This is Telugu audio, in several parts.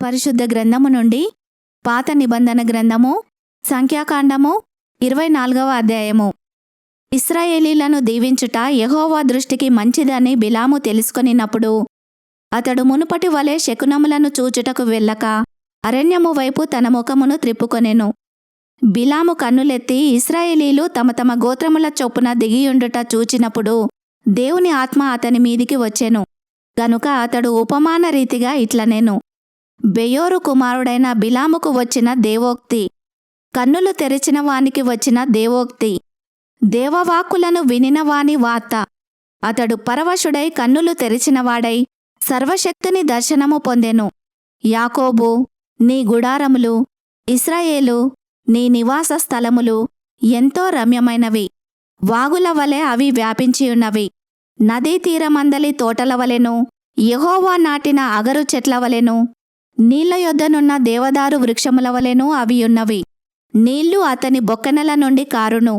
పరిశుద్ధ గ్రంథము నుండి పాత నిబంధన గ్రంథము సంఖ్యాకాండము 24వ అధ్యాయము. ఇశ్రాయేలీలను దీవించుట యెహోవా దృష్టికి మంచిదని బిలాము తెలుసుకొనినప్పుడు అతడు మునుపటి వలె శకునములను చూచుటకు వెళ్ళక అరణ్యము వైపు తన ముఖమును త్రిప్పుకొనెను. బిలాము కన్నులెత్తి ఇశ్రాయేలీలు తమ తమ గోత్రముల చొప్పున దిగియుండుట చూచినప్పుడు దేవుని ఆత్మ అతని మీదికి వచ్చెను. గనుక అతడు ఉపమాన రీతిగా ఇట్లనెను: బెయోరు కుమారుడైన బిలాముకు వచ్చిన దేవోక్తి, కన్నులు తెరిచిన వానికి వచ్చిన దేవోక్తి, దేవవాక్కులను వినినవాని వార్త. అతడు పరవశుడై కన్నులు తెరిచినవాడై సర్వశక్తుని దర్శనము పొందెను. యాకోబు, నీ గుడారములు, ఇశ్రాయేలు, నీ నివాస స్థలములు ఎంతో రమ్యమైనవి. వాగుల వలె అవి వ్యాపించియున్నవి. నదీ తీరమందలి తోటల వలెను, యెహోవా నాటిన అగరు చెట్ల వలెను, నీళ్ల యొద్దనున్న దేవదారు వృక్షముల వలెను అవియున్నవి. నీళ్లు అతని బొక్కనెల నుండి కారును.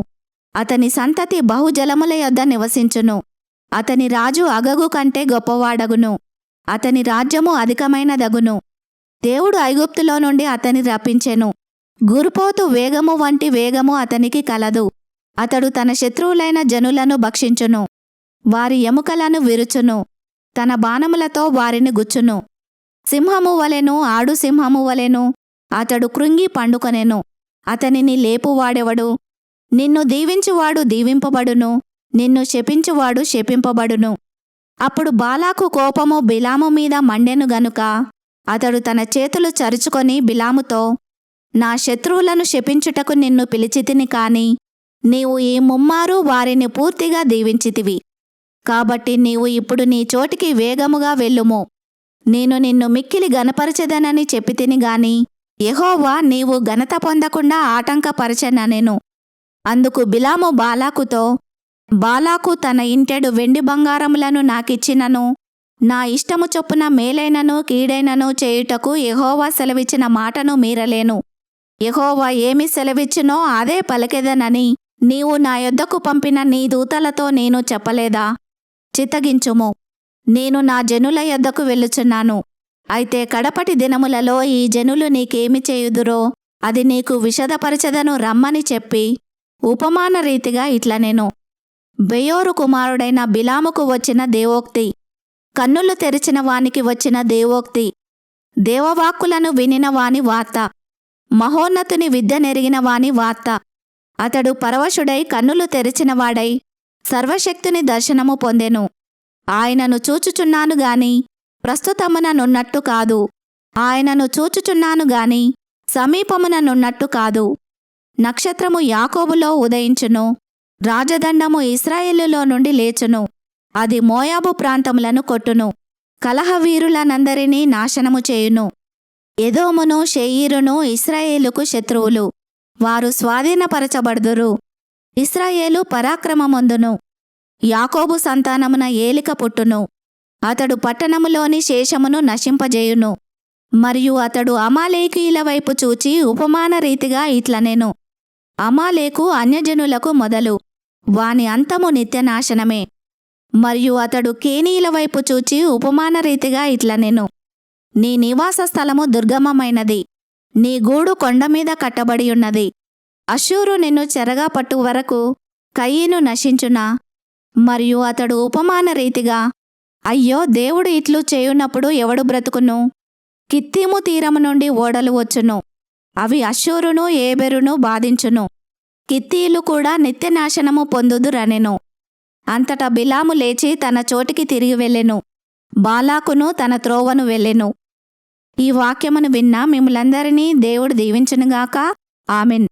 అతని సంతతి బహుజలముల యొద్ద నివసించును. అతని రాజు అగగు కంటే గొప్పవాడగును. అతని రాజ్యము అధికమైనదగును. దేవుడు ఐగుప్తులో నుండి అతని రప్పించెను. గురుపోతు వేగము వంటి వేగము అతనికి కలదు. అతడు తన శత్రువులైన జనులను భక్షించును. వారి ఎముకలను విరుచును. తన బాణములతో వారిని గుచ్చును. సింహము వలెను, ఆడు సింహము వలెను అతడు కృంగి పండుకొనెను. అతనిని లేపువాడెవడు? నిన్ను దీవించువాడు దీవింపబడును, నిన్ను శపించువాడు శపింపబడును. అప్పుడు బాలాకు కోపము బిలాము మీద మండెను గనుక అతడు తన చేతులు చరుచుకొని బిలాముతో, నా శత్రువులను శపించుటకు నిన్ను పిలిచితిని కాని నీవు ఈ ముమ్మారు వారిని పూర్తిగా దీవించితివి. కాబట్టి నీవు ఇప్పుడు నీ చోటికి వేగముగా వెళ్ళుము. నేను నిన్ను మిక్కిలి గనపరచెదనని చెప్పితిని గాని యెహోవా నీవు ఘనత పొందకుండా ఆటంకపరచెననెను. అందుకు బిలాము బాలాకుతో, బాలాకు తన ఇంటెడు వెండి బంగారములను నాకిచ్చినను నా ఇష్టము చొప్పున మేలైనను కీడైనను చేయుటకు యెహోవా సెలవిచ్చిన మాటను మీరలేను. యెహోవా ఏమి సెలవిచ్చునో అదే పలికెదనని నీవు నా యొద్దకు పంపిన నీ దూతలతో నేను చెప్పలేదా? చిత్తగించుము, నేను నా జనుల యొద్దకు వెళ్ళుచున్నాను. అయితే కడపటి దినములలో ఈ జనులు నీకేమి చేయుదురో అది నీకు విషదపరచదను రమ్మని చెప్పి ఉపమాన రీతిగా ఇట్లనెను: బెయోరు కుమారుడైన బిలాముకు వచ్చిన దేవోక్తి, కన్నులు తెరిచిన వానికి వచ్చిన దేవోక్తి, దేవవాక్కులను వినిన వాని వార్త, మహోన్నతుని విద్య నెరిగిన వాని వార్త. అతడు పరవశుడై కన్నులు తెరిచినవాడై సర్వశక్తుని దర్శనము పొందెను. ఆయనను చూచుచున్నాను గాని ప్రస్తుతముననున్నట్టు కాదు. ఆయనను చూచుచున్నాను గాని సమీపముననున్నట్టు కాదు. నక్షత్రము యాకోబులో ఉదయించును, రాజదండము ఇశ్రాయేలులో నుండి లేచును. అది మోయాబు ప్రాంతములను కొట్టును, కలహవీరులనందరినీ నాశనము చేయును. ఎదోమును శేయీరును ఇశ్రాయేలుకు శత్రువులు, వారు స్వాధీనపరచబడుదురు. ఇశ్రాయేలు పరాక్రమమొందును, యాకోబు సంతానమున ఏలిక పుట్టును. అతడు పట్టణములోని శేషమును నశింపజేయును. మరియు అతడు అమాలేకీయుల వైపు చూచి ఉపమాన రీతిగా ఇట్లనెను: అమాలేకు అన్యజనులకు మొదలు, వాని అంతము నిత్యనాశనమే. మరియు అతడు కేనీయుల వైపు చూచి ఉపమాన రీతిగా ఇట్లనెను: నీ నివాస స్థలము దుర్గమమైనది, నీ గూడు కొండమీద కట్టబడియున్నది. అష్షూరు నిన్ను చెరగా పట్టు వరకు కయీను నశించునా? మరియు అతడు ఉపమాన రీతిగా, అయ్యో, దేవుడు ఇట్లు చేయునప్పుడు ఎవడు బ్రతుకును? కిత్తీము తీరము నుండి ఓడలు వచ్చును, అవి అష్షూరును ఏబెరును బాధించును. కిత్తీయులు కూడా నిత్యనాశనము పొందుదురనెను. అంతటా బిలాము లేచి తన చోటికి తిరిగి వెళ్ళెను. బాలాకును తన త్రోవను వెళ్ళెను. ఈ వాక్యమును విన్న మిమ్ములందరినీ దేవుడు దీవించునుగాక. ఆమెన్.